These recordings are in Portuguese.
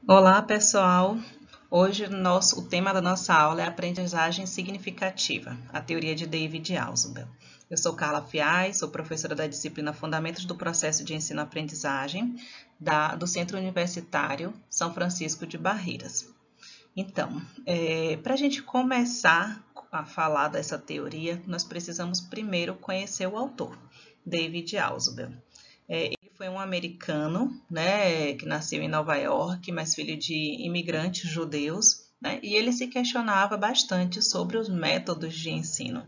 Olá, pessoal! Hoje o tema da nossa aula é aprendizagem significativa, a teoria de David Ausubel. Eu sou Carla Fiais, sou professora da disciplina Fundamentos do Processo de Ensino-Aprendizagem do Centro Universitário São Francisco de Barreiras. Então, para a gente começar a falar dessa teoria, nós precisamos primeiro conhecer o autor, David Ausubel. Ele foi um americano, né, que nasceu em Nova York, mas filho de imigrantes judeus, né, e ele se questionava bastante sobre os métodos de ensino.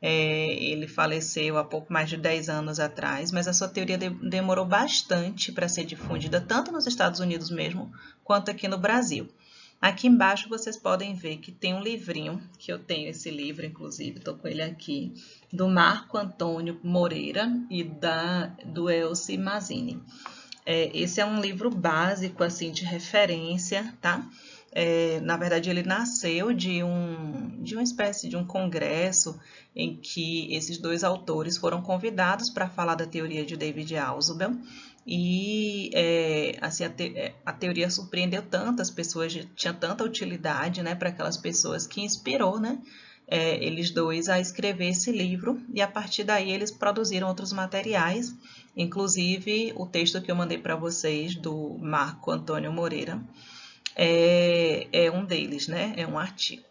Ele faleceu há pouco mais de 10 anos atrás, mas a sua teoria demorou bastante para ser difundida, tanto nos Estados Unidos mesmo, quanto aqui no Brasil. Aqui embaixo vocês podem ver que tem um livrinho, que eu tenho esse livro, inclusive, estou com ele aqui, do Marco Antônio Moreira e do Elci Mazzini. Esse é um livro básico, assim, de referência, tá? Na verdade, ele nasceu de uma espécie de um congresso em que esses dois autores foram convidados para falar da teoria de David Ausubel. E assim, a teoria surpreendeu tantas pessoas, tinha tanta utilidade, né, para aquelas pessoas que inspirou, né, eles dois a escrever esse livro, e a partir daí eles produziram outros materiais, inclusive o texto que eu mandei para vocês do Marco Antônio Moreira é um deles, né, é um artigo.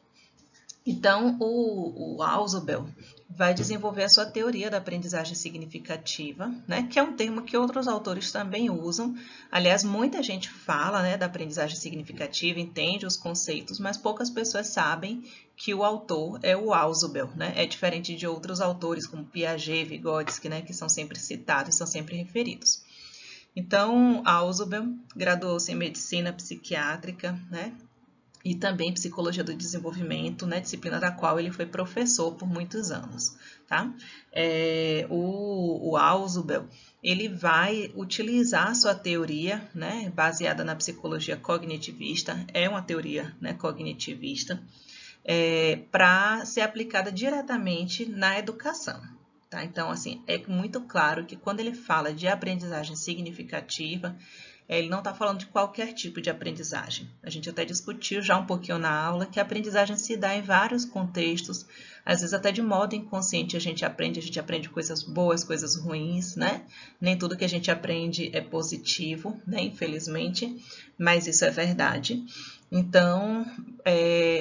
Então, o Ausubel vai desenvolver a sua teoria da aprendizagem significativa, né, que é um termo que outros autores também usam. Aliás, muita gente fala, né, da aprendizagem significativa, entende os conceitos, mas poucas pessoas sabem que o autor é o Ausubel, né? É diferente de outros autores como Piaget, Vygotsky, né, que são sempre citados, são sempre referidos. Então, Ausubel graduou-se em medicina psiquiátrica, né, e também psicologia do desenvolvimento, né, disciplina da qual ele foi professor por muitos anos, tá? O Ausubel, ele vai utilizar a sua teoria, né, baseada na psicologia cognitivista, é uma teoria, né, cognitivista, para ser aplicada diretamente na educação. Tá? Então, assim, é muito claro que quando ele fala de aprendizagem significativa, ele não está falando de qualquer tipo de aprendizagem. A gente até discutiu já um pouquinho na aula que a aprendizagem se dá em vários contextos, às vezes até de modo inconsciente a gente aprende coisas boas, coisas ruins, né? Nem tudo que a gente aprende é positivo, né? Infelizmente, mas isso é verdade. Então,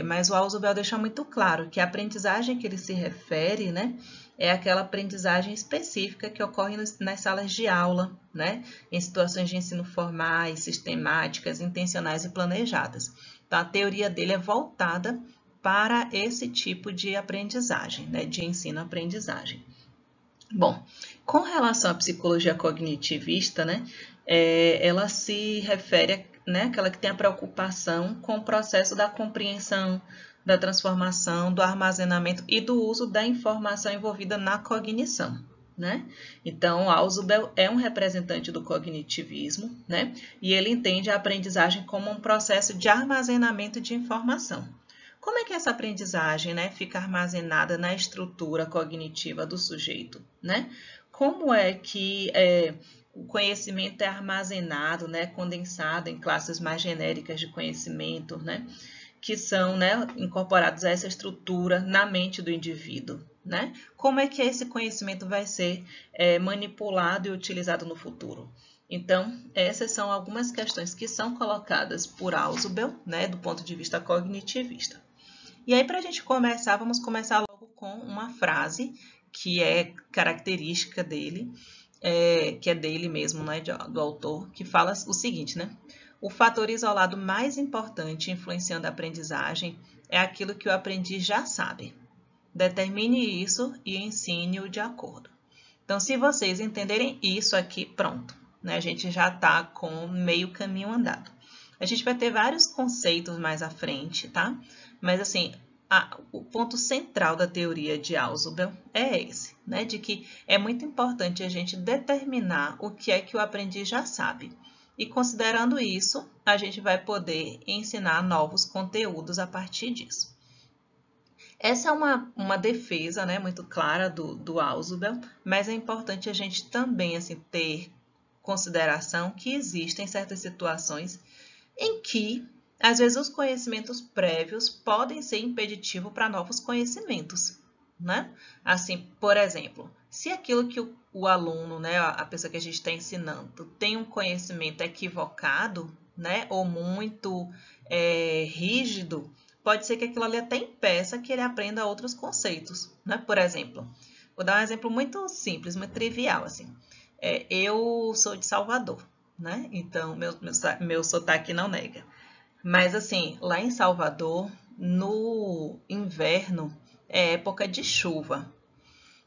mas o Ausubel deixa muito claro que a aprendizagem que ele se refere, né, é aquela aprendizagem específica que ocorre nas salas de aula, né, em situações de ensino formais, sistemáticas, intencionais e planejadas. Então, a teoria dele é voltada para esse tipo de aprendizagem, né, de ensino-aprendizagem. Bom, com relação à psicologia cognitivista, né, ela se refere, né, àquela que tem a preocupação com o processo da compreensão, da transformação, do armazenamento e do uso da informação envolvida na cognição. Né? Então, Ausubel é um representante do cognitivismo, né? E ele entende a aprendizagem como um processo de armazenamento de informação. Como é que essa aprendizagem, né, fica armazenada na estrutura cognitiva do sujeito? Né? Como é que o conhecimento é armazenado, né, condensado em classes mais genéricas de conhecimento, né? Que são, né, incorporados a essa estrutura na mente do indivíduo. Né? Como é que esse conhecimento vai ser manipulado e utilizado no futuro? Então, essas são algumas questões que são colocadas por Ausubel, né, do ponto de vista cognitivista. E aí, para a gente começar, vamos começar logo com uma frase que é característica dele, que é dele mesmo, né, do autor, que fala o seguinte, né? O fator isolado mais importante influenciando a aprendizagem é aquilo que o aprendiz já sabe. Determine isso e ensine-o de acordo. Então, se vocês entenderem isso aqui, pronto, né? A gente já está com meio caminho andado. A gente vai ter vários conceitos mais à frente, tá? Mas, assim, o ponto central da teoria de Ausubel é esse, né? De que é muito importante a gente determinar o que é que o aprendiz já sabe. E considerando isso, a gente vai poder ensinar novos conteúdos a partir disso. Essa é uma defesa, né, muito clara do Ausubel, mas é importante a gente também assim, ter consideração que existem certas situações em que, às vezes, os conhecimentos prévios podem ser impeditivo para novos conhecimentos, né? Assim, por exemplo, se aquilo que o aluno, né, a pessoa que a gente está ensinando, tem um conhecimento equivocado, né, ou muito rígido, pode ser que aquilo ali até impeça que ele aprenda outros conceitos, né? Por exemplo, vou dar um exemplo muito simples, muito trivial, assim. Eu sou de Salvador, né? Então, meu sotaque não nega. Mas, assim, lá em Salvador, no inverno, é época de chuva.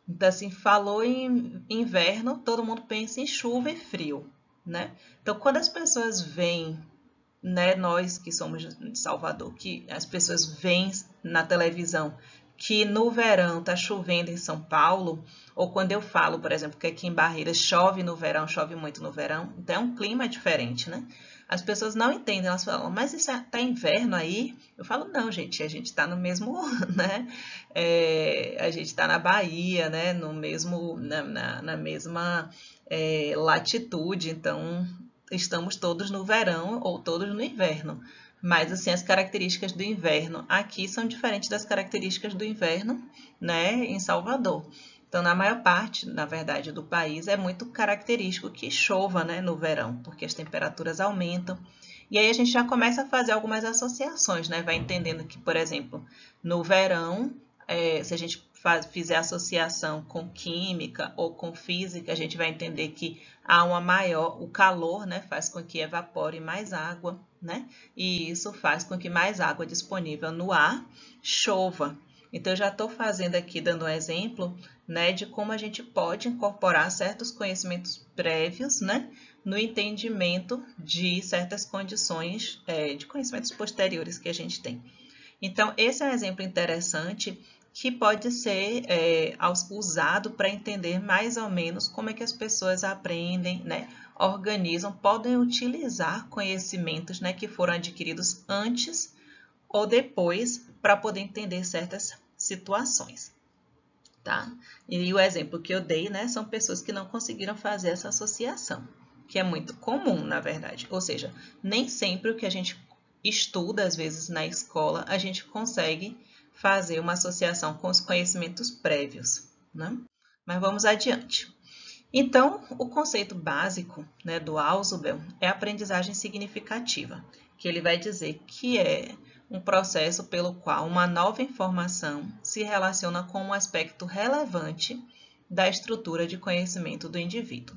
Então, assim, falou em inverno, todo mundo pensa em chuva e frio, né? Então, quando as pessoas veem, né, nós que somos de Salvador, que as pessoas veem na televisão que no verão tá chovendo em São Paulo, ou quando eu falo, por exemplo, que aqui em Barreiras chove no verão, chove muito no verão, então é um clima diferente, né? As pessoas não entendem, elas falam, mas isso tá inverno aí? Eu falo, não, gente, a gente está no mesmo, né? A gente está na Bahia, né? No mesmo, na mesma latitude, então estamos todos no verão ou todos no inverno. Mas, assim, as características do inverno aqui são diferentes das características do inverno, né, em Salvador. Então, na maior parte, na verdade, do país, é muito característico que chova, né, no verão, porque as temperaturas aumentam. E aí a gente já começa a fazer algumas associações, né? Vai entendendo que, por exemplo, no verão, se a gente fizer associação com química ou com física, a gente vai entender que há uma maior, o calor, né, faz com que evapore mais água, né? E isso faz com que mais água disponível no ar chova. Então, eu já estou fazendo aqui, dando um exemplo, né, de como a gente pode incorporar certos conhecimentos prévios, né, no entendimento de certas condições de conhecimentos posteriores que a gente tem. Então, esse é um exemplo interessante que pode ser usado para entender mais ou menos como é que as pessoas aprendem, né, organizam, podem utilizar conhecimentos, né, que foram adquiridos antes ou depois para poder entender certas situações, tá? E o exemplo que eu dei, né, são pessoas que não conseguiram fazer essa associação, que é muito comum, na verdade. Ou seja, nem sempre o que a gente estuda, às vezes, na escola, a gente consegue fazer uma associação com os conhecimentos prévios, né? Mas vamos adiante. Então, o conceito básico, né, do Ausubel é a aprendizagem significativa, que ele vai dizer que é um processo pelo qual uma nova informação se relaciona com um aspecto relevante da estrutura de conhecimento do indivíduo,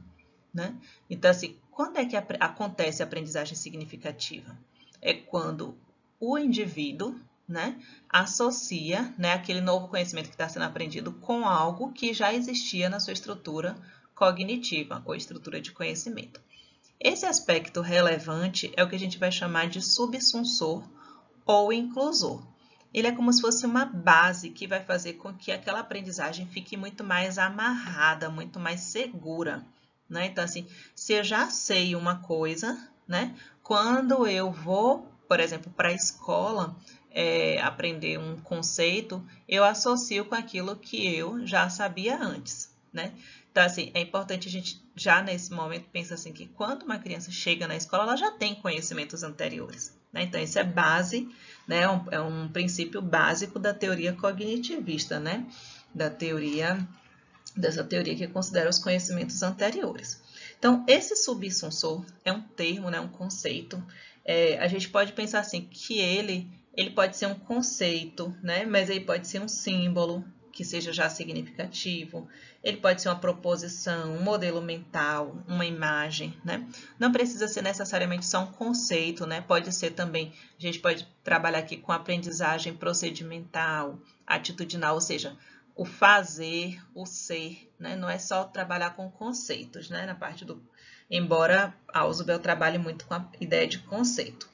né? Então, assim, quando é que acontece a aprendizagem significativa? É quando o indivíduo, né, associa, né, aquele novo conhecimento que está sendo aprendido com algo que já existia na sua estrutura cognitiva ou estrutura de conhecimento. Esse aspecto relevante é o que a gente vai chamar de subsunsor ou inclusor. Ele é como se fosse uma base que vai fazer com que aquela aprendizagem fique muito mais amarrada, muito mais segura, né? Então, assim, se eu já sei uma coisa, né? Quando eu vou, por exemplo, para a escola aprender um conceito, eu associo com aquilo que eu já sabia antes, né? Então, assim, é importante a gente já nesse momento pensar assim que quando uma criança chega na escola, ela já tem conhecimentos anteriores, né? Então, isso é base, né? É um princípio básico da teoria cognitivista, né? Dessa teoria que considera os conhecimentos anteriores. Então, esse subsunsor é um termo, né? Um conceito. A gente pode pensar assim que ele pode ser um conceito, né? Mas ele pode ser um símbolo que seja já significativo, ele pode ser uma proposição, um modelo mental, uma imagem, né? Não precisa ser necessariamente só um conceito, né? Pode ser também, a gente pode trabalhar aqui com aprendizagem procedimental, atitudinal, ou seja, o fazer, o ser, né? Não é só trabalhar com conceitos, né? Na parte do... Embora Ausubel trabalhe muito com a ideia de conceito.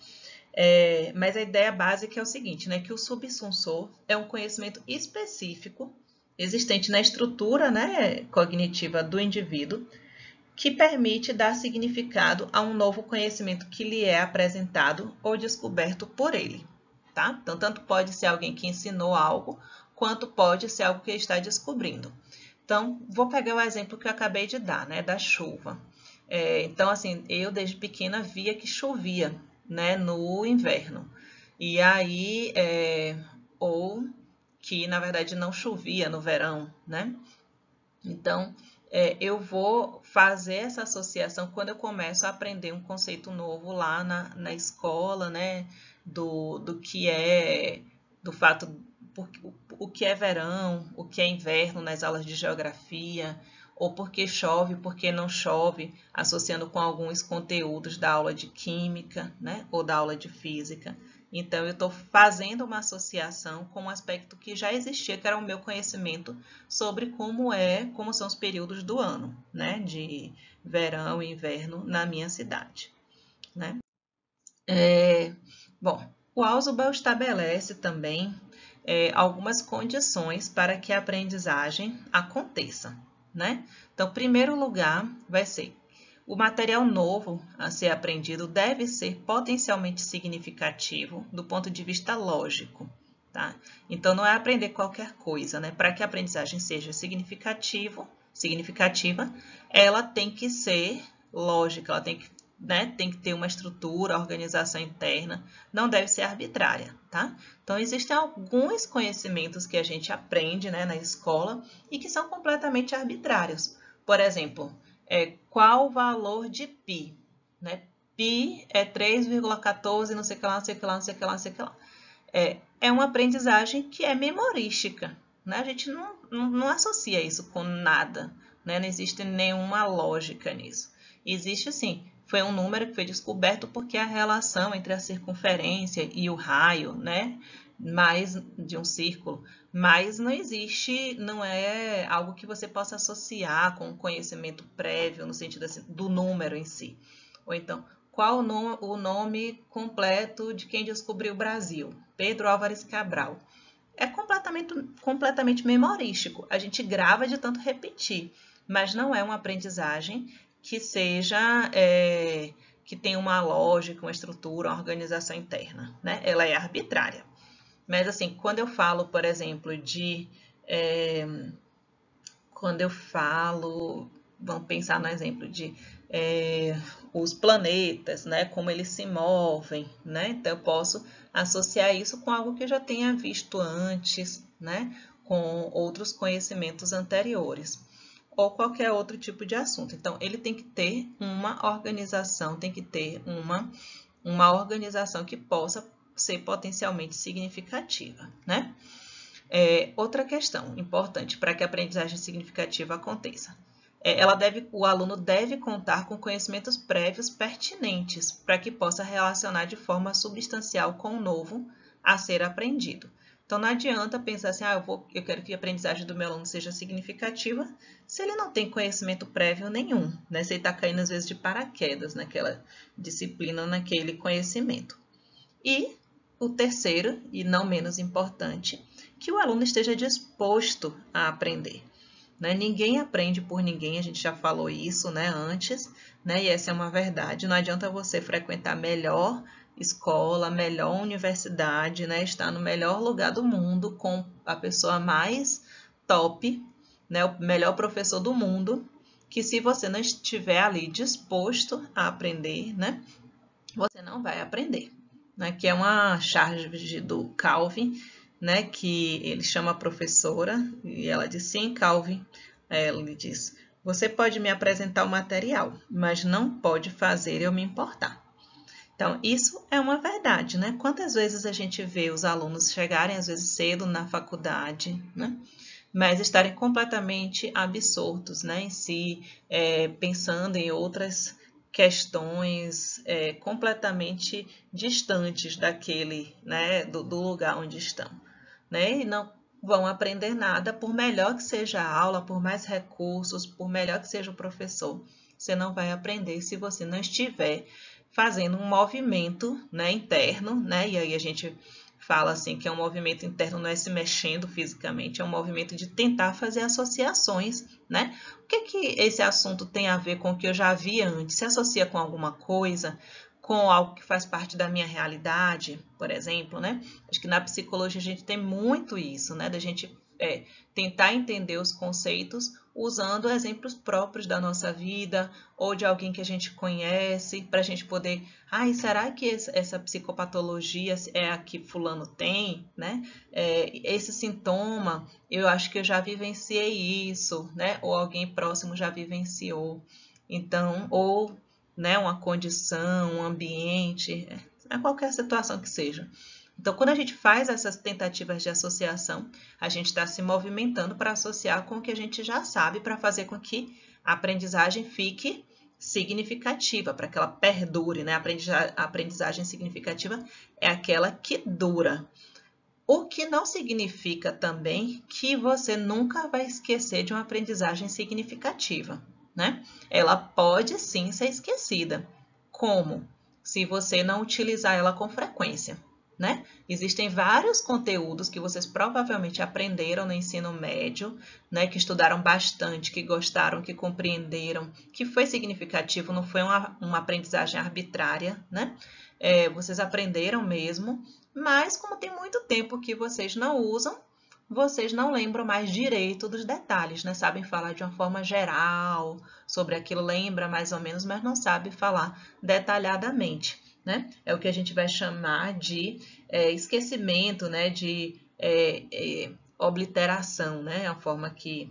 Mas a ideia básica é o seguinte, né, que o subsunsor é um conhecimento específico existente na estrutura, né, cognitiva do indivíduo que permite dar significado a um novo conhecimento que lhe é apresentado ou descoberto por ele. Tá? Então, tanto pode ser alguém que ensinou algo, quanto pode ser algo que ele está descobrindo. Então, vou pegar o exemplo que eu acabei de dar, né, da chuva. Então, assim, eu desde pequena via que chovia, né, no inverno. E aí, ou que na verdade não chovia no verão, né? Então, eu vou fazer essa associação quando eu começo a aprender um conceito novo lá na escola, né? Do que é, do fato, o que é verão, o que é inverno nas aulas de geografia, ou por que chove, por que não chove, associando com alguns conteúdos da aula de química, né? Ou da aula de física. Então, eu estou fazendo uma associação com um aspecto que já existia, que era o meu conhecimento sobre como são os períodos do ano, né? De verão e inverno na minha cidade, né? Bom, o Ausubel estabelece também algumas condições para que a aprendizagem aconteça, né? Então, em primeiro lugar, vai ser o material novo a ser aprendido deve ser potencialmente significativo do ponto de vista lógico, tá? Então, não é aprender qualquer coisa, né? Para que a aprendizagem seja significativa, ela tem que ser lógica, ela tem que ter uma estrutura, organização interna, não deve ser arbitrária, tá? Então, existem alguns conhecimentos que a gente aprende, né, na escola e que são completamente arbitrários. Por exemplo, qual o valor de π, né? Π é 3,14, não sei o que lá, não sei o que lá, não sei o que lá, não sei o que lá. É uma aprendizagem que é memorística, né? A gente não associa isso com nada, né? Não existe nenhuma lógica nisso. Existe, sim, foi um número que foi descoberto porque a relação entre a circunferência e o raio, né? Mais de um círculo, mas não existe, não é algo que você possa associar com um conhecimento prévio, no sentido assim, do número em si. Ou então, qual o nome completo de quem descobriu o Brasil? Pedro Álvares Cabral. É completamente memorístico. A gente grava de tanto repetir, mas não é uma aprendizagem que seja, que tenha uma lógica, uma estrutura, uma organização interna, né? Ela é arbitrária. Mas, assim, quando eu falo, por exemplo, vamos pensar no exemplo de os planetas, né? Como eles se movem, né? Então, eu posso associar isso com algo que eu já tenha visto antes, né? Com outros conhecimentos anteriores, ou qualquer outro tipo de assunto. Então, ele tem que ter uma organização, tem que ter uma organização que possa ser potencialmente significativa, né? Outra questão importante para que a aprendizagem significativa aconteça. O aluno deve contar com conhecimentos prévios pertinentes para que possa relacionar de forma substancial com o novo a ser aprendido. Então, não adianta pensar assim, eu quero que a aprendizagem do meu aluno seja significativa, se ele não tem conhecimento prévio nenhum, né? Se ele está caindo, às vezes, de paraquedas naquela disciplina, naquele conhecimento. E o terceiro, e não menos importante, que o aluno esteja disposto a aprender. Né? Ninguém aprende por ninguém, a gente já falou isso, né, antes, né? E essa é uma verdade. Não adianta você frequentar a melhor escola, melhor universidade, né? Estar no melhor lugar do mundo com a pessoa mais top, né? O melhor professor do mundo, que se você não estiver ali disposto a aprender, né? Você não vai aprender. Né? Que é uma charge do Calvin, né? Que ele chama a professora e ela diz, sim, Calvin, ele diz, você pode me apresentar o material, mas não pode fazer eu me importar. Então, isso é uma verdade, né? Quantas vezes a gente vê os alunos chegarem, às vezes, cedo na faculdade, né? Mas estarem completamente absortos, né? Em si, pensando em outras questões completamente distantes daquele, né? Do lugar onde estão, né? E não vão aprender nada, por melhor que seja a aula, por mais recursos, por melhor que seja o professor, você não vai aprender se você não estiver fazendo um movimento, né, interno, né? E aí a gente fala assim que é um movimento interno, não é se mexendo fisicamente, é um movimento de tentar fazer associações, né? O que esse assunto tem a ver com o que eu já vi antes? Se associa com alguma coisa, com algo que faz parte da minha realidade, por exemplo, né? Acho que na psicologia a gente tem muito isso, né? Da gente tentar entender os conceitos usando exemplos próprios da nossa vida ou de alguém que a gente conhece, para a gente poder, será que essa psicopatologia é a que fulano tem, né? Esse sintoma, eu acho que eu já vivenciei isso, né? Ou alguém próximo já vivenciou. Então, ou, né, uma condição, um ambiente, qualquer situação que seja. Então, quando a gente faz essas tentativas de associação, a gente está se movimentando para associar com o que a gente já sabe, para fazer com que a aprendizagem fique significativa, para que ela perdure, né? A aprendizagem significativa é aquela que dura. O que não significa também que você nunca vai esquecer de uma aprendizagem significativa, né? Ela pode sim ser esquecida. Como? Se você não utilizar ela com frequência, né? Existem vários conteúdos que vocês provavelmente aprenderam no ensino médio, né? Que estudaram bastante, que gostaram, que compreenderam, que foi significativo, não foi uma aprendizagem arbitrária, né? Vocês aprenderam mesmo, mas como tem muito tempo que vocês não usam, vocês não lembram mais direito dos detalhes, né? Sabem falar de uma forma geral sobre aquilo, lembra mais ou menos, mas não sabe falar detalhadamente, né? É o que a gente vai chamar de esquecimento, né? De obliteração, né? É a forma que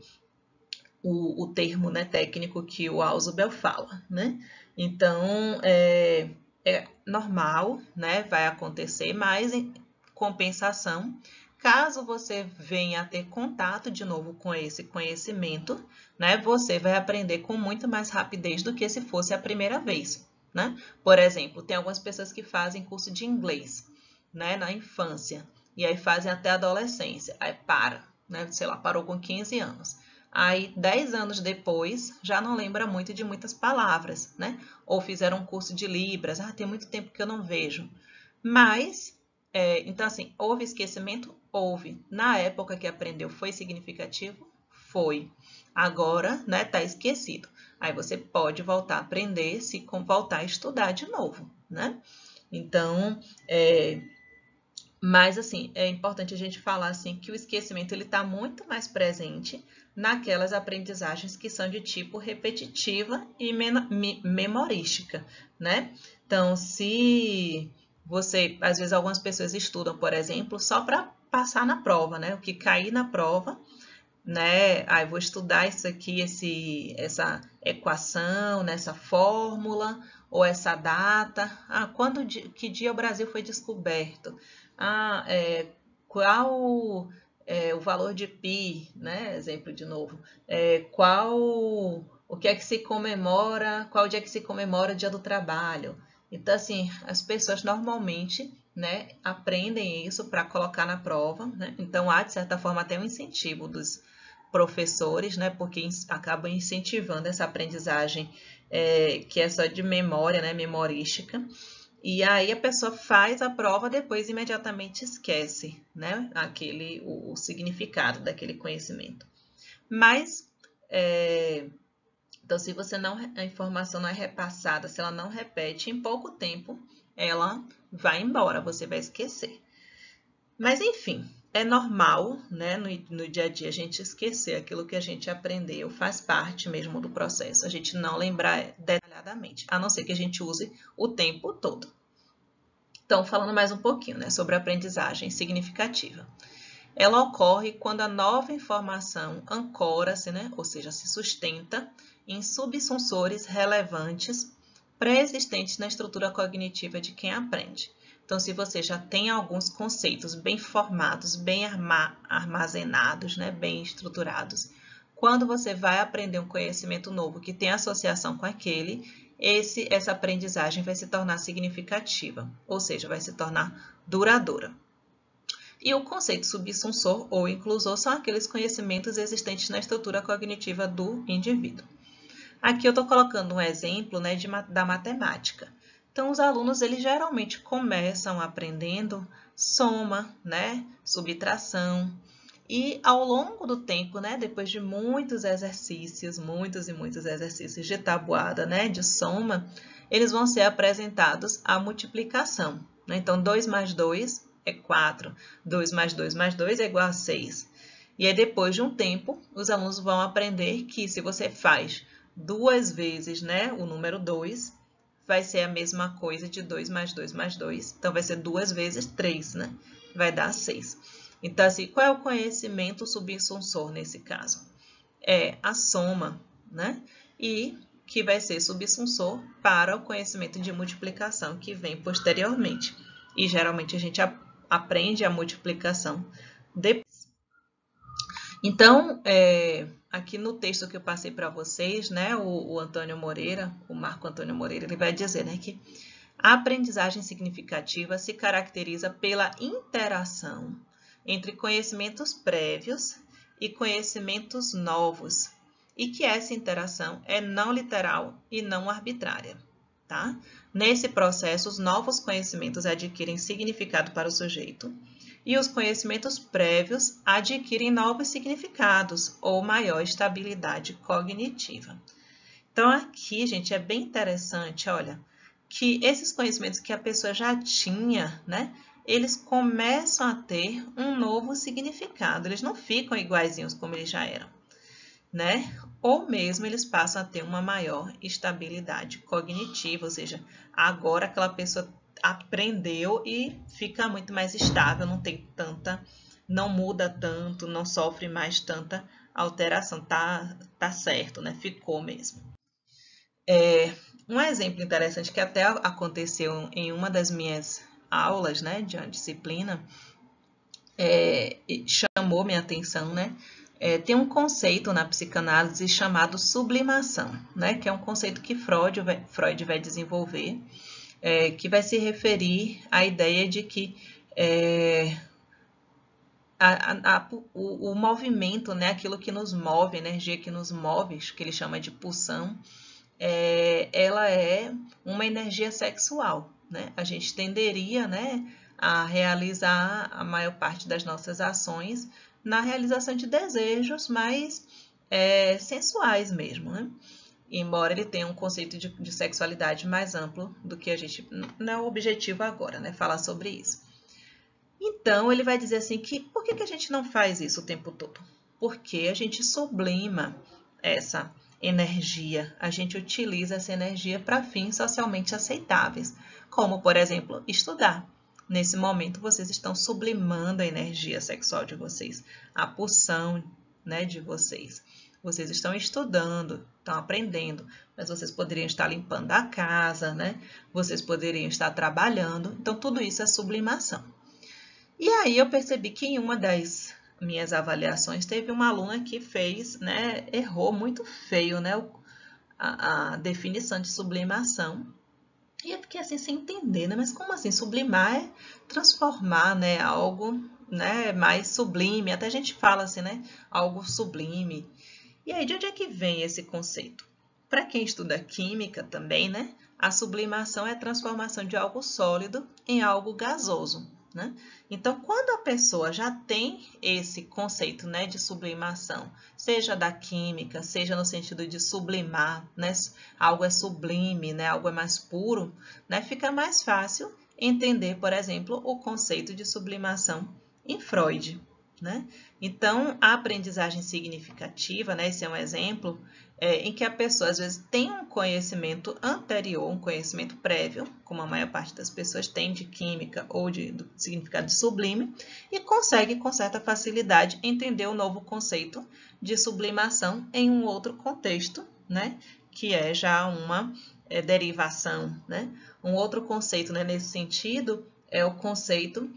o termo, né, técnico que o Ausubel fala, né? Então, é normal, né? Vai acontecer, mas em compensação, caso você venha a ter contato de novo com esse conhecimento, né? Você vai aprender com muito mais rapidez do que se fosse a primeira vez, né? Por exemplo, tem algumas pessoas que fazem curso de inglês, né? Na infância, e aí fazem até a adolescência, aí para, né? Sei lá, parou com 15 anos. Aí, 10 anos depois, já não lembra muito de muitas palavras, né? Ou fizeram um curso de Libras. Tem muito tempo que eu não vejo. Mas, então assim, houve esquecimento? Houve. Na época que aprendeu, foi significativo? Foi. Agora, né, tá esquecido. Aí você pode voltar a aprender se voltar a estudar de novo, né? Então, mas, assim, é importante a gente falar assim, que o esquecimento está muito mais presente naquelas aprendizagens que são de tipo repetitiva e memorística, né? Então, se você, às vezes, algumas pessoas estudam, por exemplo, só para passar na prova, né? O que cair na prova, né? Eu vou estudar isso aqui, essa equação, nessa fórmula, ou essa data. Que dia o Brasil foi descoberto? Qual o valor de π, né? Exemplo de novo. O que é que se comemora, qual dia que se comemora o Dia do Trabalho? Então, assim, as pessoas normalmente, né, aprendem isso para colocar na prova, né? Então, há, de certa forma, até um incentivo dos professores, né, porque acabam incentivando essa aprendizagem que é só de memória, né, memorística. E aí a pessoa faz a prova, depois imediatamente esquece, né, o significado daquele conhecimento. Mas, então, se a informação não é repassada, se ela não repete, em pouco tempo ela vai embora, você vai esquecer. Mas, enfim, é normal, né, no dia a dia a gente esquecer aquilo que a gente aprendeu, faz parte mesmo do processo, a gente não lembrar detalhadamente, a não ser que a gente use o tempo todo. Então, falando mais um pouquinho, né, sobre a aprendizagem significativa. Ela ocorre quando a nova informação ancora-se, né, ou seja, se sustenta em subsunsores relevantes pré-existentes na estrutura cognitiva de quem aprende. Então, se você já tem alguns conceitos bem formados, bem armazenados, né, bem estruturados, quando você vai aprender um conhecimento novo que tem associação com aquele, essa aprendizagem vai se tornar significativa, ou seja, vai se tornar duradoura. E o conceito subsunsor ou inclusor são aqueles conhecimentos existentes na estrutura cognitiva do indivíduo. Aqui eu estou colocando um exemplo, né, da matemática. Então, os alunos, eles geralmente começam aprendendo soma, né, subtração, e ao longo do tempo, né, depois de muitos exercícios, muitos e muitos exercícios de tabuada, né, de soma, eles vão ser apresentados a multiplicação, né? Então, 2 mais 2 é 4, 2 mais 2 mais 2 é igual a 6. E aí, depois de um tempo, os alunos vão aprender que se você faz 2 vezes, né, o número 2, vai ser a mesma coisa de 2 mais 2 mais 2. Então, vai ser 2 vezes 3, né? Vai dar 6. Então, assim, qual é o conhecimento subsunsor nesse caso? É a soma, né? E que vai ser subsunsor para o conhecimento de multiplicação que vem posteriormente. E geralmente a gente aprende a multiplicação depois. Então, aqui no texto que eu passei para vocês, né, o Antônio Moreira, o Marco Antônio Moreira, ele vai dizer, né, que a aprendizagem significativa se caracteriza pela interação entre conhecimentos prévios e conhecimentos novos, e que essa interação é não literal e não arbitrária, tá? Nesse processo, os novos conhecimentos adquirem significado para o sujeito e os conhecimentos prévios adquirem novos significados ou maior estabilidade cognitiva. Então, aqui, gente, é bem interessante, olha, que esses conhecimentos que a pessoa já tinha, né, eles começam a ter um novo significado, eles não ficam iguaizinhos como eles já eram, né? Ou mesmo eles passam a ter uma maior estabilidade cognitiva, ou seja, agora aquela pessoa aprendeu e fica muito mais estável, não tem tanta, não muda tanto, não sofre mais tanta alteração, tá certo, né? Ficou mesmo. Um exemplo interessante que até aconteceu em uma das minhas aulas, né, de uma disciplina, chamou minha atenção, né? Tem um conceito na psicanálise chamado sublimação, né? Que é um conceito que Freud vai desenvolver, que vai se referir à ideia de que o movimento, né? Aquilo que nos move, a energia que nos move, que ele chama de pulsão, ela é uma energia sexual, né? A gente tenderia, né, a realizar a maior parte das nossas ações na realização de desejos mais sensuais mesmo, né? Embora ele tenha um conceito de sexualidade mais amplo do que a gente... Não é o objetivo agora, né? Falar sobre isso. Então, ele vai dizer assim que... Por que a gente não faz isso o tempo todo? Porque a gente sublima essa energia. A gente utiliza essa energia para fins socialmente aceitáveis, como, por exemplo, estudar. Nesse momento, vocês estão sublimando a energia sexual de vocês, a pulsão, né, de vocês. Vocês estão estudando, estão aprendendo, mas vocês poderiam estar limpando a casa, né? Vocês poderiam estar trabalhando. Então, tudo isso é sublimação. E aí eu percebi que em uma das minhas avaliações teve uma aluna que fez, né, errou muito feio, né, a definição de sublimação. E eu fiquei assim sem entender, né? Mas como assim? Sublimar é transformar, né, algo, né, mais sublime. Até a gente fala assim, né, algo sublime. E aí, de onde é que vem esse conceito? Para quem estuda química também, né, a sublimação é a transformação de algo sólido em algo gasoso, né? Então, quando a pessoa já tem esse conceito, né, de sublimação, seja da química, seja no sentido de sublimar, né, algo é sublime, né, algo é mais puro, né, fica mais fácil entender, por exemplo, o conceito de sublimação em Freud, né? Então, a aprendizagem significativa, né, esse é um exemplo, em que a pessoa às vezes tem um conhecimento anterior, um conhecimento prévio, como a maior parte das pessoas tem de química ou do significado de sublime, e consegue com certa facilidade entender o novo conceito de sublimação em um outro contexto, né, que é já uma derivação, né? Um outro conceito, né, nesse sentido é o conceito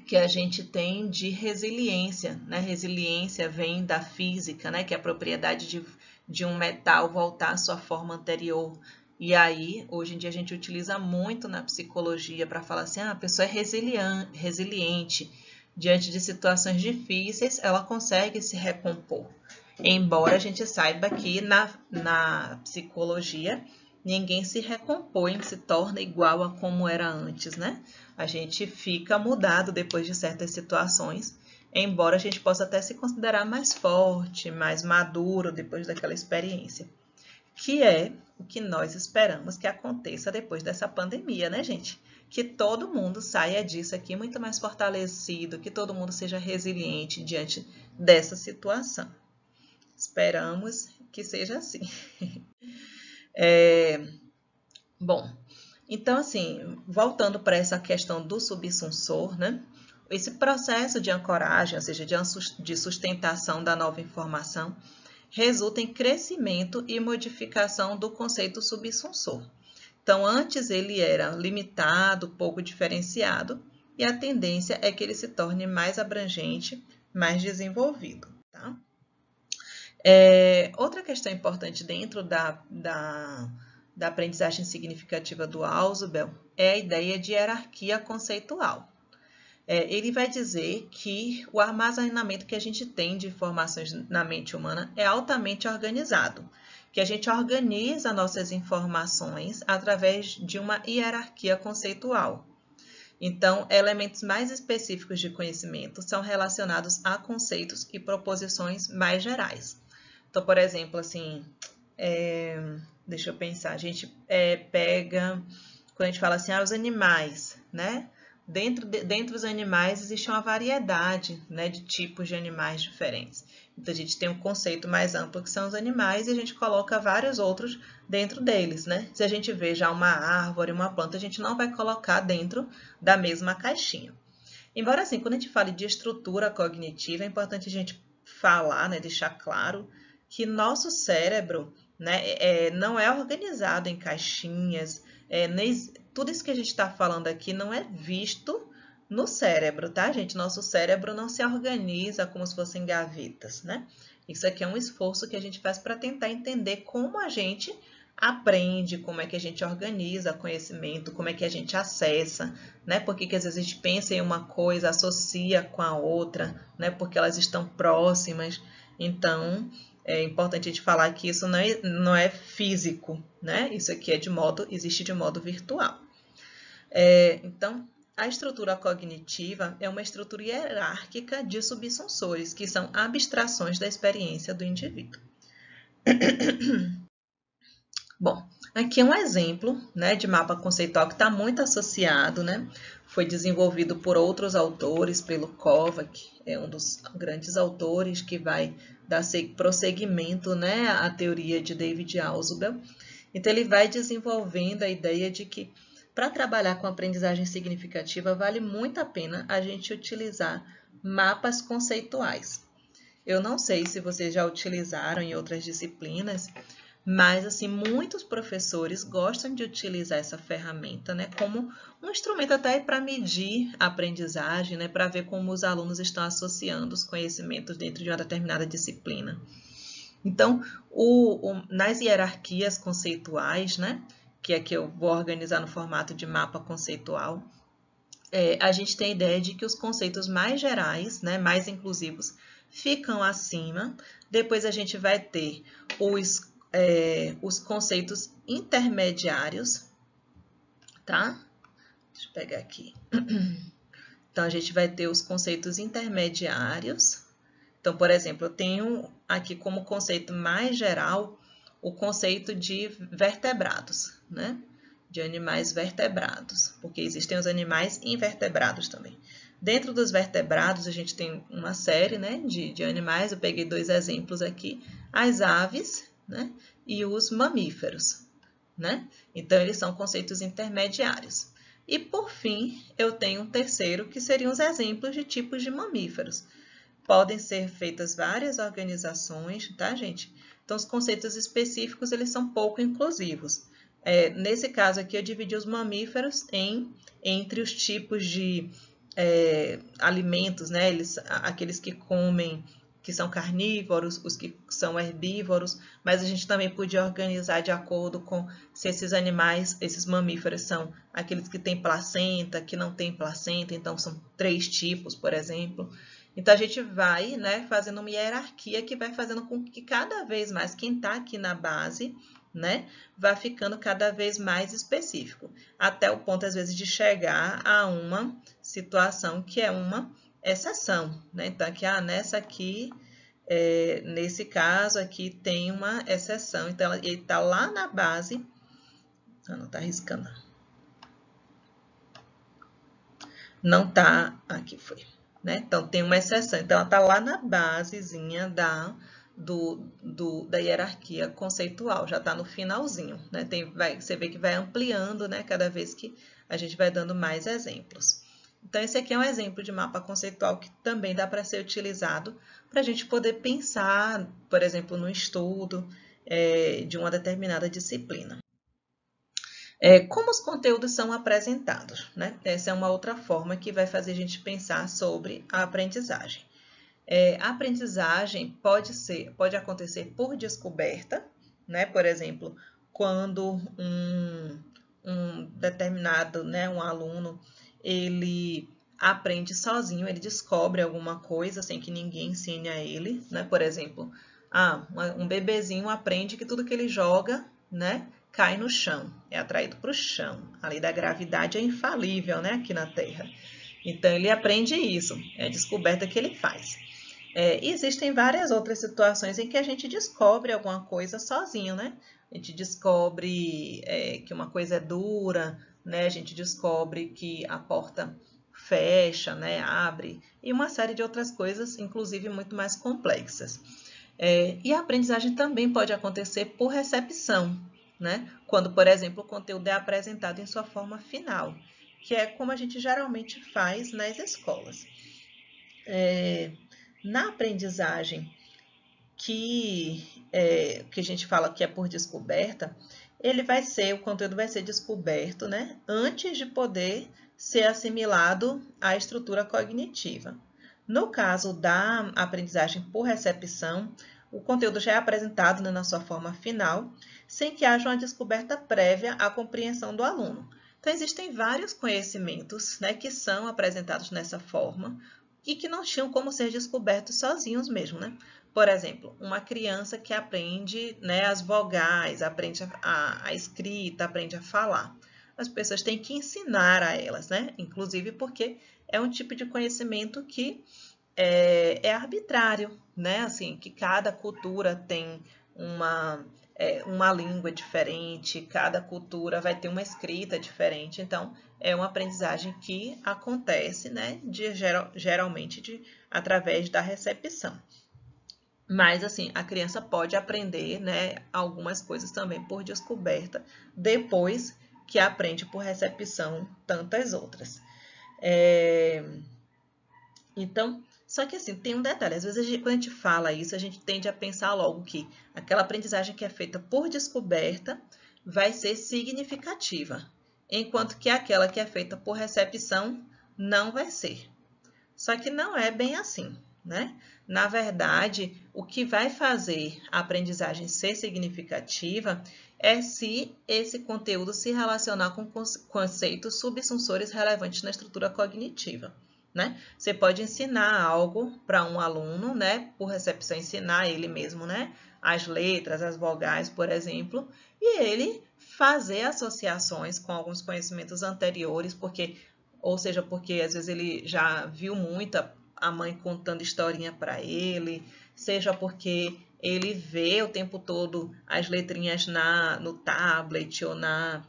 que a gente tem de resiliência, né? Resiliência vem da física, né? Que é a propriedade de um metal voltar à sua forma anterior. E aí, hoje em dia, a gente utiliza muito na psicologia para falar assim, a pessoa é resiliente. Diante de situações difíceis, ela consegue se recompor. Embora a gente saiba que na psicologia, ninguém se recompõe, se torna igual a como era antes, né? A gente fica mudado depois de certas situações, embora a gente possa até se considerar mais forte, mais maduro depois daquela experiência, que é o que nós esperamos que aconteça depois dessa pandemia, né, gente? Que todo mundo saia disso aqui muito mais fortalecido, que todo mundo seja resiliente diante dessa situação. Esperamos que seja assim. Bom, então assim, voltando para essa questão do subsunsor, né? Esse processo de ancoragem, ou seja, de sustentação da nova informação, resulta em crescimento e modificação do conceito subsunsor. Então, antes ele era limitado, pouco diferenciado, e a tendência é que ele se torne mais abrangente, mais desenvolvido. Tá? Outra questão importante dentro da aprendizagem significativa do Ausubel é a ideia de hierarquia conceitual. Ele vai dizer que o armazenamento que a gente tem de informações na mente humana é altamente organizado, que a gente organiza nossas informações através de uma hierarquia conceitual. Então, elementos mais específicos de conhecimento são relacionados a conceitos e proposições mais gerais. Então, por exemplo, assim, deixa eu pensar, a gente pega, quando a gente fala assim, os animais, né? Dentro dos animais existe uma variedade, né, de tipos de animais diferentes. Então, a gente tem um conceito mais amplo que são os animais e a gente coloca vários outros dentro deles, né? Se a gente vê já uma árvore, uma planta, a gente não vai colocar dentro da mesma caixinha. Embora assim, quando a gente fala de estrutura cognitiva, é importante a gente falar, né, deixar claro que nosso cérebro, né, não é organizado em caixinhas, tudo isso que a gente está falando aqui não é visto no cérebro, tá, gente? Nosso cérebro não se organiza como se fossem gavetas, né? Isso aqui é um esforço que a gente faz para tentar entender como a gente aprende, como é que a gente organiza conhecimento, como é que a gente acessa, né? Porque que às vezes a gente pensa em uma coisa, associa com a outra, né? Porque elas estão próximas. Então, é importante a gente falar que isso não é físico, né? Isso aqui existe de modo virtual. Então, a estrutura cognitiva é uma estrutura hierárquica de subsunsores, que são abstrações da experiência do indivíduo. Bom, aqui é um exemplo, né, de mapa conceitual que está muito associado, né? Foi desenvolvido por outros autores, pelo Kovac, é um dos grandes autores que vai dar prosseguimento, né, à teoria de David Ausubel. Então, ele vai desenvolvendo a ideia de que para trabalhar com aprendizagem significativa, vale muito a pena a gente utilizar mapas conceituais. Eu não sei se vocês já utilizaram em outras disciplinas, mas assim, muitos professores gostam de utilizar essa ferramenta, né, como um instrumento até para medir a aprendizagem, né, para ver como os alunos estão associando os conhecimentos dentro de uma determinada disciplina. Então, nas hierarquias conceituais, né, que aqui eu vou organizar no formato de mapa conceitual, a gente tem a ideia de que os conceitos mais gerais, né, mais inclusivos, ficam acima. Depois a gente vai ter os conceitos intermediários, tá? Deixa eu pegar aqui. Então, a gente vai ter os conceitos intermediários. Então, por exemplo, eu tenho aqui como conceito mais geral o conceito de vertebrados, né? De animais vertebrados, porque existem os animais invertebrados também. Dentro dos vertebrados, a gente tem uma série, né, de animais, eu peguei 2 exemplos aqui, as aves, né, e os mamíferos, né? Então, eles são conceitos intermediários. E, por fim, eu tenho um terceiro, que seriam os exemplos de tipos de mamíferos. Podem ser feitas várias organizações, tá, gente? Então, os conceitos específicos, eles são pouco inclusivos. Nesse caso aqui, eu dividi os mamíferos entre os tipos de alimentos, né? Aqueles que comem, que são carnívoros, os que são herbívoros, mas a gente também podia organizar de acordo com se esses animais, esses mamíferos são aqueles que têm placenta, que não têm placenta, então são 3 tipos, por exemplo. Então, a gente vai, né, fazendo uma hierarquia que vai fazendo com que cada vez mais quem está aqui na base, né, vá ficando cada vez mais específico, até o ponto, às vezes, de chegar a uma situação que é uma exceção, né? Então, aqui, nessa aqui, nesse caso aqui, tem uma exceção. Então, ele está lá na base. Não está arriscando. Não está, aqui foi. né? Então, tem uma exceção. Então, ela está lá na basezinha da hierarquia conceitual, já está no finalzinho, né? Você vê que vai ampliando, né? Cada vez que a gente vai dando mais exemplos. Então, esse aqui é um exemplo de mapa conceitual que também dá para ser utilizado para a gente poder pensar, por exemplo, no estudo de uma determinada disciplina. Como os conteúdos são apresentados, né? Essa é uma outra forma que vai fazer a gente pensar sobre a aprendizagem. A aprendizagem pode acontecer por descoberta, né? Por exemplo, quando um determinado, né, um aluno, ele aprende sozinho, ele descobre alguma coisa sem que ninguém ensine a ele, né? Por exemplo, um bebezinho aprende que tudo que ele joga, né, cai no chão, é atraído para o chão. A lei da gravidade é infalível, né, aqui na Terra. Então, ele aprende isso, é a descoberta que ele faz. Existem várias outras situações em que a gente descobre alguma coisa sozinho, né? A gente descobre que uma coisa é dura, né? A gente descobre que a porta fecha, né? Abre, e uma série de outras coisas, inclusive muito mais complexas. E a aprendizagem também pode acontecer por recepção, né? Quando, por exemplo, o conteúdo é apresentado em sua forma final, que é como a gente geralmente faz nas escolas. Na aprendizagem que a gente fala que é por descoberta, o conteúdo vai ser descoberto, né, antes de poder ser assimilado à estrutura cognitiva. No caso da aprendizagem por recepção, o conteúdo já é apresentado, né, na sua forma final, sem que haja uma descoberta prévia à compreensão do aluno. Então, existem vários conhecimentos, né, que são apresentados nessa forma e que não tinham como ser descobertos sozinhos mesmo, né? Por exemplo, uma criança que aprende, né, as vogais, aprende a escrita, aprende a falar. As pessoas têm que ensinar a elas, né? Inclusive porque é um tipo de conhecimento que é arbitrário, né? Assim, que cada cultura tem uma língua diferente, cada cultura vai ter uma escrita diferente. Então, é uma aprendizagem que acontece, né, geralmente através da recepção. Mas, assim, a criança pode aprender, né, algumas coisas também por descoberta, depois que aprende por recepção tantas outras. Então, só que assim, tem um detalhe, às vezes quando a gente fala isso, a gente tende a pensar logo que aquela aprendizagem que é feita por descoberta vai ser significativa, enquanto que aquela que é feita por recepção não vai ser. Só que não é bem assim, né? Na verdade, o que vai fazer a aprendizagem ser significativa é se esse conteúdo se relacionar com conceitos subsunsores relevantes na estrutura cognitiva. Né? Você pode ensinar algo para um aluno, né? Por recepção, ensinar ele mesmo, né? As letras, as vogais, por exemplo, e ele fazer associações com alguns conhecimentos anteriores, ou seja, porque às vezes ele já viu muito a mãe contando historinha para ele, seja porque ele vê o tempo todo as letrinhas no tablet ou na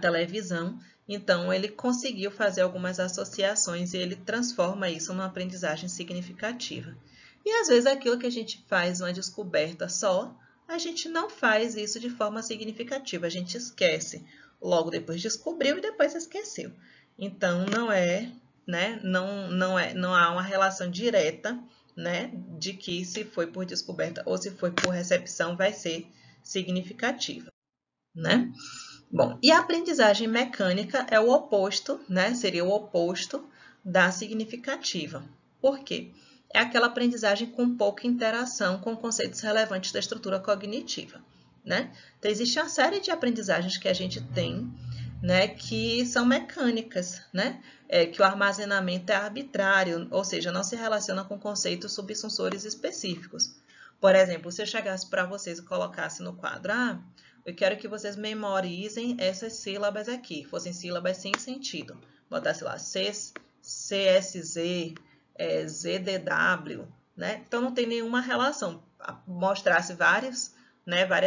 televisão. Então, ele conseguiu fazer algumas associações e ele transforma isso numa aprendizagem significativa. E às vezes aquilo que a gente faz uma descoberta só, a gente não faz isso de forma significativa, a gente esquece. Logo depois descobriu e depois esqueceu. Então, não há uma relação direta, né, de que se foi por descoberta ou se foi por recepção vai ser significativa, né? Bom, e a aprendizagem mecânica é o oposto, né? Seria o oposto da significativa. Por quê? É aquela aprendizagem com pouca interação com conceitos relevantes da estrutura cognitiva, né? Então, existe uma série de aprendizagens que a gente tem, né, que são mecânicas, né? Que o armazenamento é arbitrário, ou seja, não se relaciona com conceitos subsunsores específicos. Por exemplo, se eu chegasse para vocês e colocasse no quadro, eu quero que vocês memorizem essas sílabas aqui, fossem sílabas sem sentido. Botasse lá CSZ, ZDW, né? Então não tem nenhuma relação. Mostrasse várias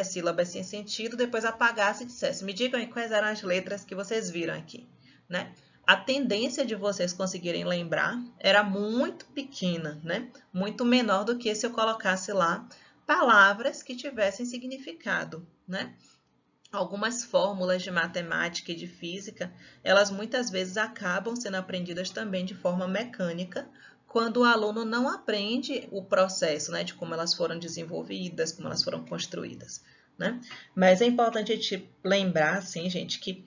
sílabas sem sentido, depois apagasse e dissesse, me digam aí quais eram as letras que vocês viram aqui, né? a tendência de vocês conseguirem lembrar era muito pequena, né? Muito menor do que se eu colocasse lá palavras que tivessem significado, né? Algumas fórmulas de matemática e de física, elas muitas vezes acabam sendo aprendidas também de forma mecânica, quando o aluno não aprende o processo, né, de como elas foram desenvolvidas, como elas foram construídas, né? Mas é importante a gente lembrar, assim, gente, que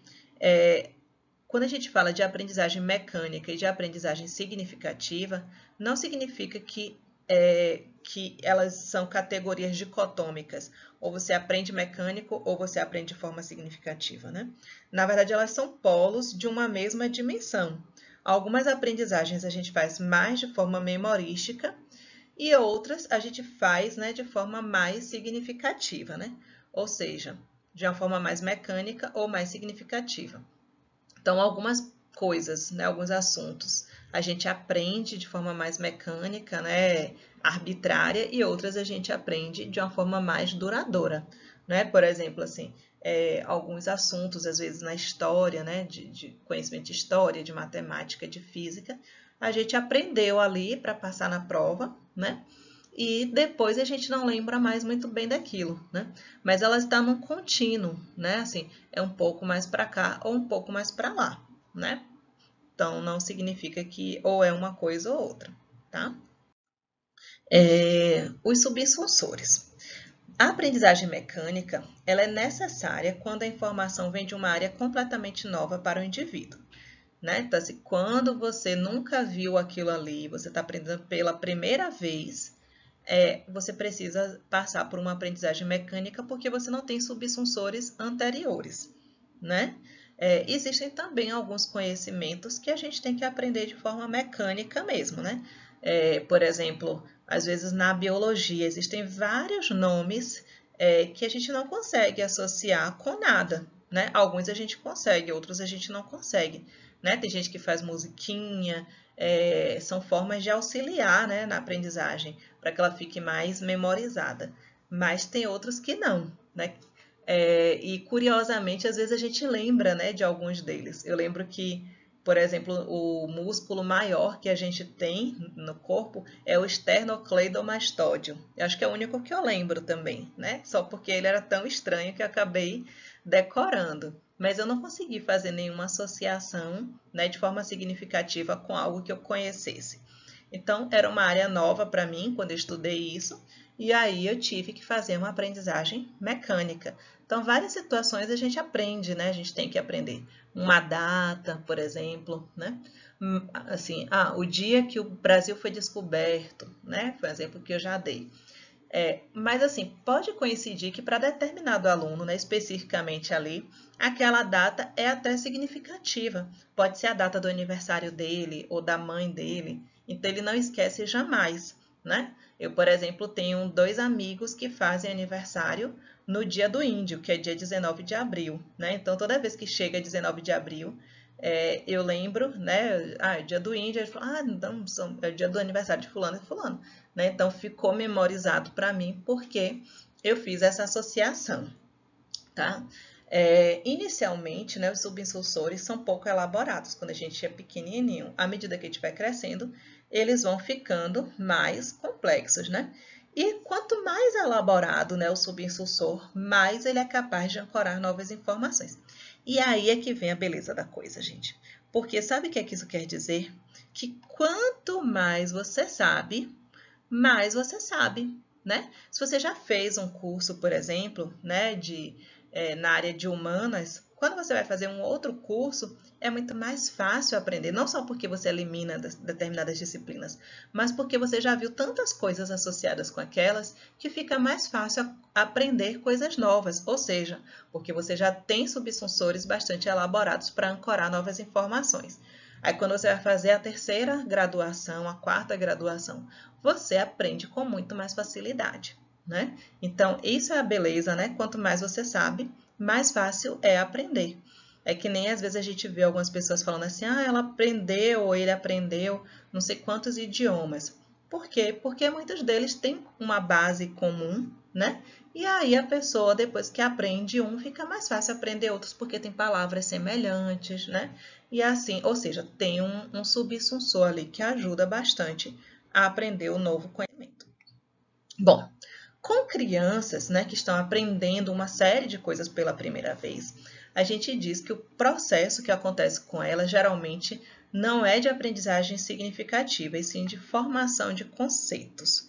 quando a gente fala de aprendizagem mecânica e de aprendizagem significativa, não significa que elas são categorias dicotômicas, ou você aprende mecânico ou você aprende de forma significativa, né? Na verdade, elas são polos de uma mesma dimensão. Algumas aprendizagens a gente faz mais de forma memorística e outras a gente faz, né, de forma mais significativa, né? Ou seja, de uma forma mais mecânica ou mais significativa. Então, algumas coisas, né, alguns assuntos, a gente aprende de forma mais mecânica, né, arbitrária, e outras a gente aprende de uma forma mais duradoura, né? Por exemplo, assim, alguns assuntos, às vezes na história, né, de conhecimento de história, de matemática, de física, a gente aprendeu ali para passar na prova, né? E depois a gente não lembra mais muito bem daquilo, né? Mas ela está num contínuo, né? Assim, é um pouco mais para cá ou um pouco mais para lá, né? Então, não significa que ou é uma coisa ou outra, tá? Os subinsunsores. A aprendizagem mecânica, ela é necessária quando a informação vem de uma área completamente nova para o indivíduo, né? Então, assim, quando você nunca viu aquilo ali, você está aprendendo pela primeira vez, você precisa passar por uma aprendizagem mecânica porque você não tem subsunsores anteriores, né? Existem também alguns conhecimentos que a gente tem que aprender de forma mecânica mesmo, né? Por exemplo, às vezes na biologia existem vários nomes que a gente não consegue associar com nada, né? Alguns a gente consegue, outros a gente não consegue, né? Tem gente que faz musiquinha, são formas de auxiliar, né, na aprendizagem, para que ela fique mais memorizada. Mas tem outros que não, né? E curiosamente, às vezes a gente lembra, né, de alguns deles. Eu lembro que, por exemplo, o músculo maior que a gente tem no corpo é o esternocleidomastóide. Eu acho que é o único que eu lembro também, né? Só porque ele era tão estranho que eu acabei decorando. Mas eu não consegui fazer nenhuma associação, né, de forma significativa com algo que eu conhecesse. Então, era uma área nova para mim quando eu estudei isso, e aí eu tive que fazer uma aprendizagem mecânica. Então, várias situações a gente aprende, né? A gente tem que aprender. Uma data, por exemplo, né? Assim, o dia que o Brasil foi descoberto, né? Foi um exemplo que eu já dei. Mas assim, pode coincidir que para determinado aluno, né, especificamente ali, aquela data é até significativa. Pode ser a data do aniversário dele ou da mãe dele, então ele não esquece jamais, né? Eu, por exemplo, tenho 2 amigos que fazem aniversário no dia do índio, que é dia 19 de abril, né? Então, toda vez que chega 19 de abril, eu lembro, né? É dia do índio, ele fala, não, é o dia do aniversário de fulano e fulano. Né? Então, ficou memorizado para mim porque eu fiz essa associação, tá? Inicialmente, né, os subinsensores são pouco elaborados quando a gente é pequenininho. À medida que a gente vai crescendo, eles vão ficando mais complexos, né? E quanto mais elaborado, né, o subinsensor, mais ele é capaz de ancorar novas informações. E aí é que vem a beleza da coisa, gente. Porque sabe o que é que isso quer dizer? Que quanto mais você sabe, mais você sabe, né? Se você já fez um curso, por exemplo, né, na área de humanas, quando você vai fazer um outro curso, é muito mais fácil aprender, não só porque você elimina determinadas disciplinas, mas porque você já viu tantas coisas associadas com aquelas que fica mais fácil aprender coisas novas, ou seja, porque você já tem subsunsores bastante elaborados para ancorar novas informações. Aí, quando você vai fazer a 3ª graduação, a 4ª graduação, você aprende com muito mais facilidade, né? Então, isso é a beleza, né? Quanto mais você sabe, mais fácil é aprender. É que nem às vezes a gente vê algumas pessoas falando assim, ela aprendeu ou ele aprendeu não sei quantos idiomas. Por quê? Porque muitos deles têm uma base comum, né? E aí a pessoa, depois que aprende um, fica mais fácil aprender outros, porque tem palavras semelhantes, né? E assim, ou seja, tem um subsunsor ali que ajuda bastante a aprender o novo conhecimento. Bom, com crianças, né, que estão aprendendo uma série de coisas pela primeira vez, a gente diz que o processo que acontece com elas geralmente não é de aprendizagem significativa, e sim de formação de conceitos,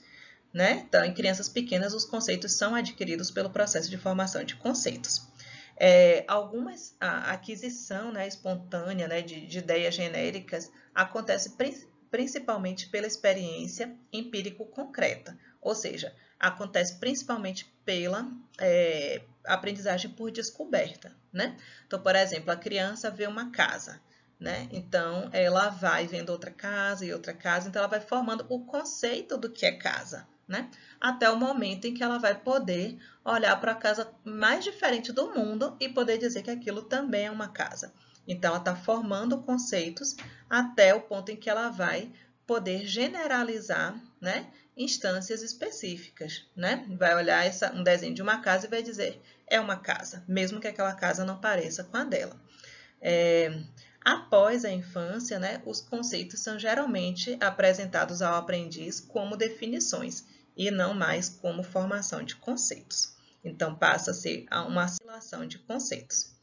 né? Então, em crianças pequenas, os conceitos são adquiridos pelo processo de formação de conceitos. A aquisição, né, espontânea, né, de ideias genéricas acontece principalmente pela experiência empírico-concreta, ou seja, acontece principalmente pela aprendizagem por descoberta, né? Então, por exemplo, a criança vê uma casa, né? Então, ela vai vendo outra casa e outra casa, então ela vai formando o conceito do que é casa, né? Até o momento em que ela vai poder olhar para a casa mais diferente do mundo e poder dizer que aquilo também é uma casa. Então, ela está formando conceitos até o ponto em que ela vai poder generalizar, né, instâncias específicas, né? Vai olhar um desenho de uma casa e vai dizer é uma casa, mesmo que aquela casa não pareça com a dela. Após a infância, né, os conceitos são geralmente apresentados ao aprendiz como definições e não mais como formação de conceitos. Então, passa a ser uma assimilação de conceitos.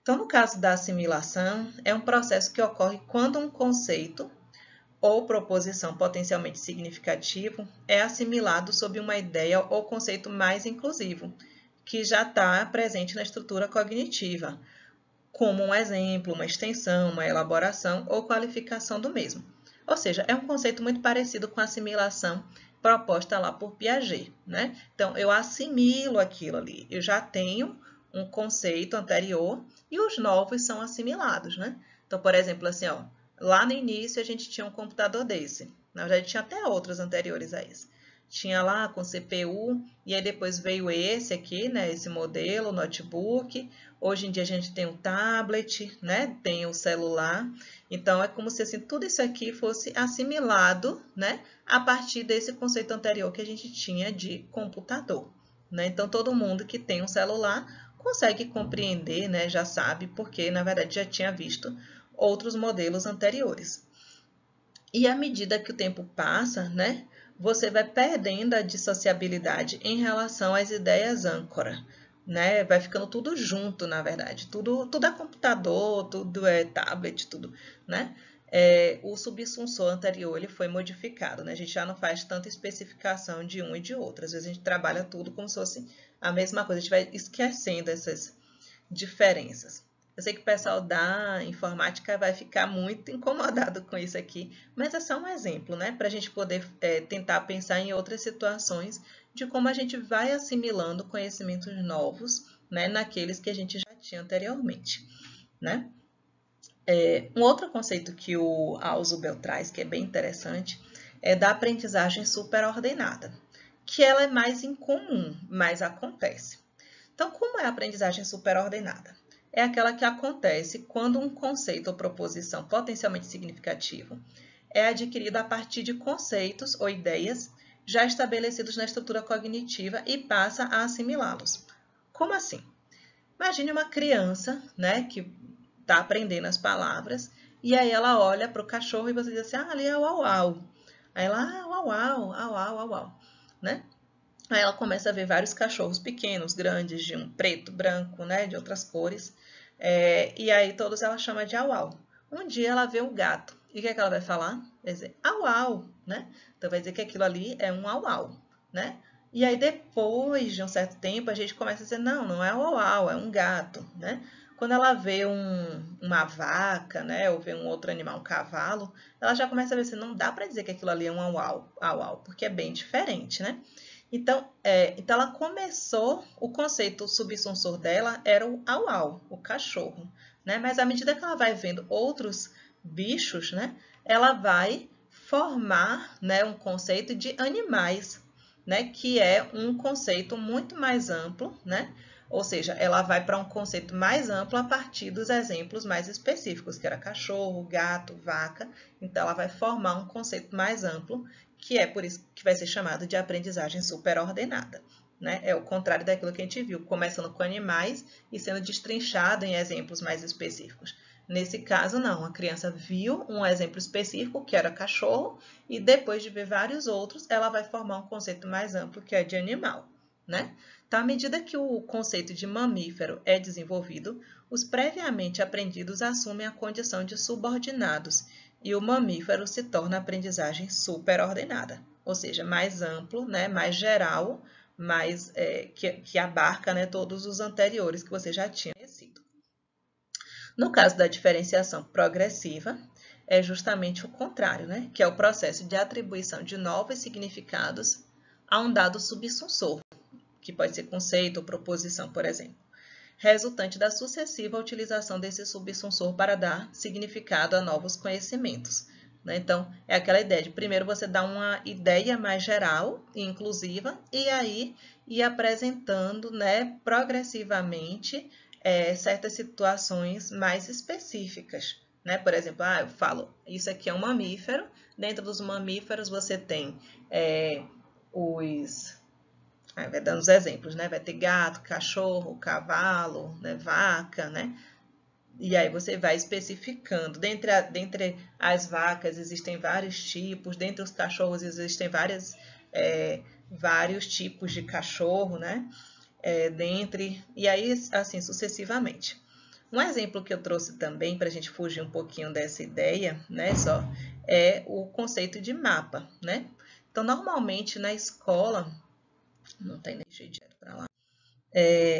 Então, no caso da assimilação, é um processo que ocorre quando um conceito ou proposição potencialmente significativo é assimilado sob uma ideia ou conceito mais inclusivo, que já está presente na estrutura cognitiva, como um exemplo, uma extensão, uma elaboração ou qualificação do mesmo. Ou seja, é um conceito muito parecido com a assimilação proposta lá por Piaget, né? Então, eu assimilo aquilo ali, eu já tenho um conceito anterior e os novos são assimilados, né? Então, por exemplo, assim, ó, lá no início a gente tinha um computador desse, na verdade tinha até outros anteriores a esse. Tinha lá com CPU, e aí depois veio esse aqui, né, esse modelo, notebook. Hoje em dia a gente tem o tablet, né, tem o celular. Então, é como se assim, tudo isso aqui fosse assimilado, né, a partir desse conceito anterior que a gente tinha de computador, né? Então, todo mundo que tem um celular consegue compreender, né, já sabe, porque na verdade já tinha visto outros modelos anteriores. E à medida que o tempo passa, né, você vai perdendo a dissociabilidade em relação às ideias âncora, né? Vai ficando tudo junto, na verdade. Tudo é computador, tudo é tablet, tudo, né? O subsunsor anterior ele foi modificado, né? A gente já não faz tanta especificação de um e de outro. Às vezes a gente trabalha tudo como se fosse a mesma coisa. A gente vai esquecendo essas diferenças. Eu sei que o pessoal da informática vai ficar muito incomodado com isso aqui, mas é só um exemplo, né? Para a gente poder tentar pensar em outras situações de como a gente vai assimilando conhecimentos novos, né, naqueles que a gente já tinha anteriormente, né? Um outro conceito que o Ausubel traz, que é bem interessante, é da aprendizagem superordenada, que ela é mais incomum, mas acontece. Então, como é a aprendizagem superordenada? É aquela que acontece quando um conceito ou proposição potencialmente significativo é adquirido a partir de conceitos ou ideias já estabelecidos na estrutura cognitiva e passa a assimilá-los. Como assim? Imagine uma criança, né, que está aprendendo as palavras e aí ela olha para o cachorro e você diz assim, ali é o au-au. Aí ela, au-au, au-au, au-au, né? Aí ela começa a ver vários cachorros pequenos, grandes, de um preto, branco, né, de outras cores. E aí todos ela chama de au-au. Um dia ela vê um gato. E o que é que ela vai falar? Vai dizer au-au, né? Então vai dizer que aquilo ali é um au-au, né? E aí depois de um certo tempo a gente começa a dizer, não, não é um au-au, é um gato, né? Quando ela vê uma vaca, né, ou vê um outro animal, um cavalo, ela já começa a ver assim, não dá para dizer que aquilo ali é um au-au, porque é bem diferente, né? Então, ela começou, o conceito subsunsor dela era o au-au, o cachorro, né? Mas à medida que ela vai vendo outros bichos, né, ela vai formar, né, um conceito de animais, né, que é um conceito muito mais amplo, né? Ou seja, ela vai para um conceito mais amplo a partir dos exemplos mais específicos, que era cachorro, gato, vaca. Então, ela vai formar um conceito mais amplo, que é por isso que vai ser chamado de aprendizagem superordenada, né? É o contrário daquilo que a gente viu, começando com animais e sendo destrinchado em exemplos mais específicos. Nesse caso, não. A criança viu um exemplo específico, que era cachorro, e depois de ver vários outros, ela vai formar um conceito mais amplo, que é de animal, né? Então, à medida que o conceito de mamífero é desenvolvido, os previamente aprendidos assumem a condição de subordinados e o mamífero se torna a aprendizagem superordenada, ou seja, mais amplo, né, mais geral, mais, que abarca, né, todos os anteriores que você já tinha conhecido. No caso da diferenciação progressiva, é justamente o contrário, né, que é o processo de atribuição de novos significados a um dado subsunsor, que pode ser conceito ou proposição, por exemplo, resultante da sucessiva utilização desse subsunsor para dar significado a novos conhecimentos. Então, é aquela ideia de primeiro você dá uma ideia mais geral e inclusiva e aí ir apresentando, né, progressivamente certas situações mais específicas. Né? Por exemplo, eu falo, isso aqui é um mamífero, dentro dos mamíferos você tem vai dando os exemplos, né? Vai ter gato, cachorro, cavalo, né? Vaca, né? E aí você vai especificando. Dentre as vacas existem vários tipos, dentre os cachorros existem vários tipos de cachorro, né? E aí assim sucessivamente. Um exemplo que eu trouxe também para a gente fugir um pouquinho dessa ideia, né? É o conceito de mapa, né? Então, normalmente na escola, não tem nem jeito para lá.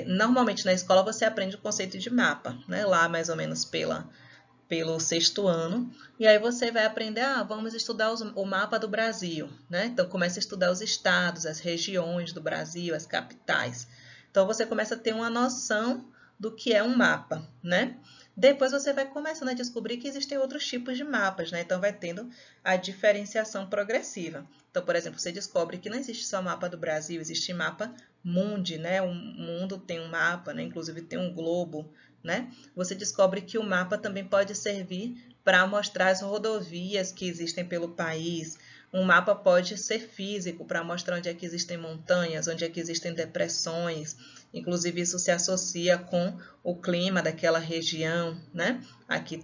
Normalmente na escola você aprende o conceito de mapa, né? Lá mais ou menos pelo sexto ano, e aí você vai aprender, vamos estudar o mapa do Brasil, né? Então começa a estudar os estados, as regiões do Brasil, as capitais. Então você começa a ter uma noção do que é um mapa, né? Depois você vai começando a descobrir que existem outros tipos de mapas, né? Então vai tendo a diferenciação progressiva. Então, por exemplo, você descobre que não existe só mapa do Brasil, existe mapa mundi, né? O mundo tem um mapa, né? Inclusive tem um globo, né? Você descobre que o mapa também pode servir para mostrar as rodovias que existem pelo país. Um mapa pode ser físico para mostrar onde é que existem montanhas, onde é que existem depressões. Inclusive, isso se associa com o clima daquela região, né? Aqui,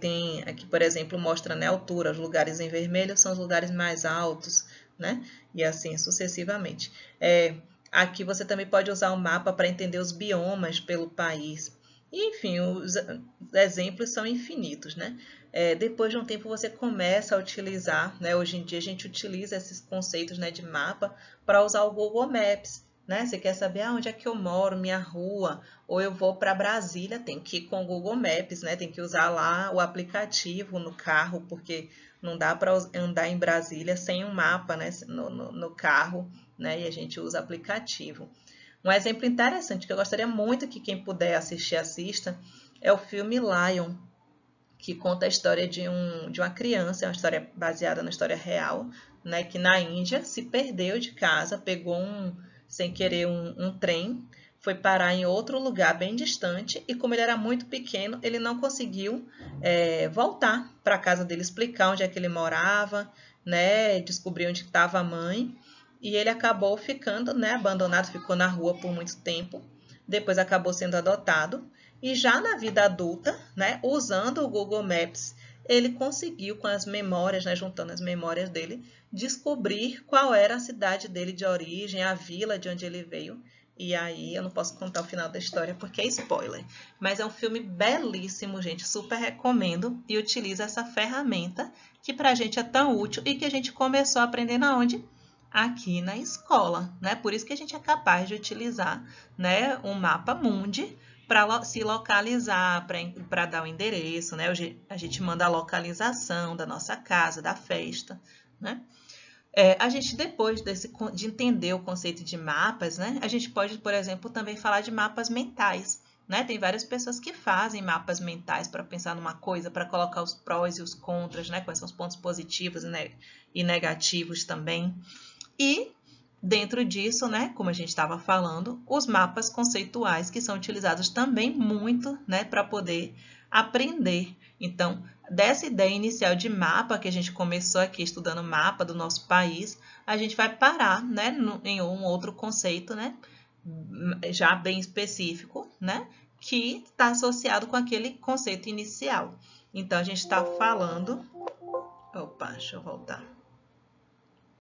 por exemplo, mostra, né, a altura. Os lugares em vermelho são os lugares mais altos, né? E assim sucessivamente. Aqui você também pode usar o mapa para entender os biomas pelo país. E, enfim, os exemplos são infinitos, né? Depois de um tempo você começa a utilizar, né? Hoje em dia a gente utiliza esses conceitos, né, de mapa para usar o Google Maps, né? Você quer saber onde é que eu moro, minha rua, ou eu vou para Brasília, tem que ir com o Google Maps, né? Tem que usar lá o aplicativo no carro, porque não dá para andar em Brasília sem um mapa, né, no carro, né? E a gente usa aplicativo. Um exemplo interessante que eu gostaria muito que quem puder assistir, assista, é o filme Lion, que conta a história de uma criança, é uma história baseada na história real, né, que na Índia se perdeu de casa, pegou sem querer um trem, foi parar em outro lugar bem distante e como ele era muito pequeno, ele não conseguiu voltar para a casa dele, explicar onde é que ele morava, né, descobrir onde estava a mãe. E ele acabou ficando, né, abandonado, ficou na rua por muito tempo. Depois acabou sendo adotado. E já na vida adulta, né, usando o Google Maps, ele conseguiu, com as memórias, né, juntando as memórias dele, descobrir qual era a cidade dele de origem, a vila de onde ele veio. E aí eu não posso contar o final da história porque é spoiler. Mas é um filme belíssimo, gente. Super recomendo e utiliza essa ferramenta que pra gente é tão útil e que a gente começou aprendendo aonde? Aqui na escola, né? Por isso que a gente é capaz de utilizar, né, um mapa mundi para se localizar, para dar o endereço, né? A gente manda a localização da nossa casa, da festa, né? A gente, depois de entender o conceito de mapas, né? A gente pode, por exemplo, também falar de mapas mentais, né? Tem várias pessoas que fazem mapas mentais para pensar numa coisa, para colocar os prós e os contras, né? Quais são os pontos positivos e negativos também. E dentro disso, né, como a gente estava falando, os mapas conceituais que são utilizados também muito, né, para poder aprender. Então, dessa ideia inicial de mapa que a gente começou aqui estudando o mapa do nosso país, a gente vai parar, né, em um outro conceito, né, já bem específico, né? Que está associado com aquele conceito inicial. Então, a gente está falando... Opa, deixa eu voltar.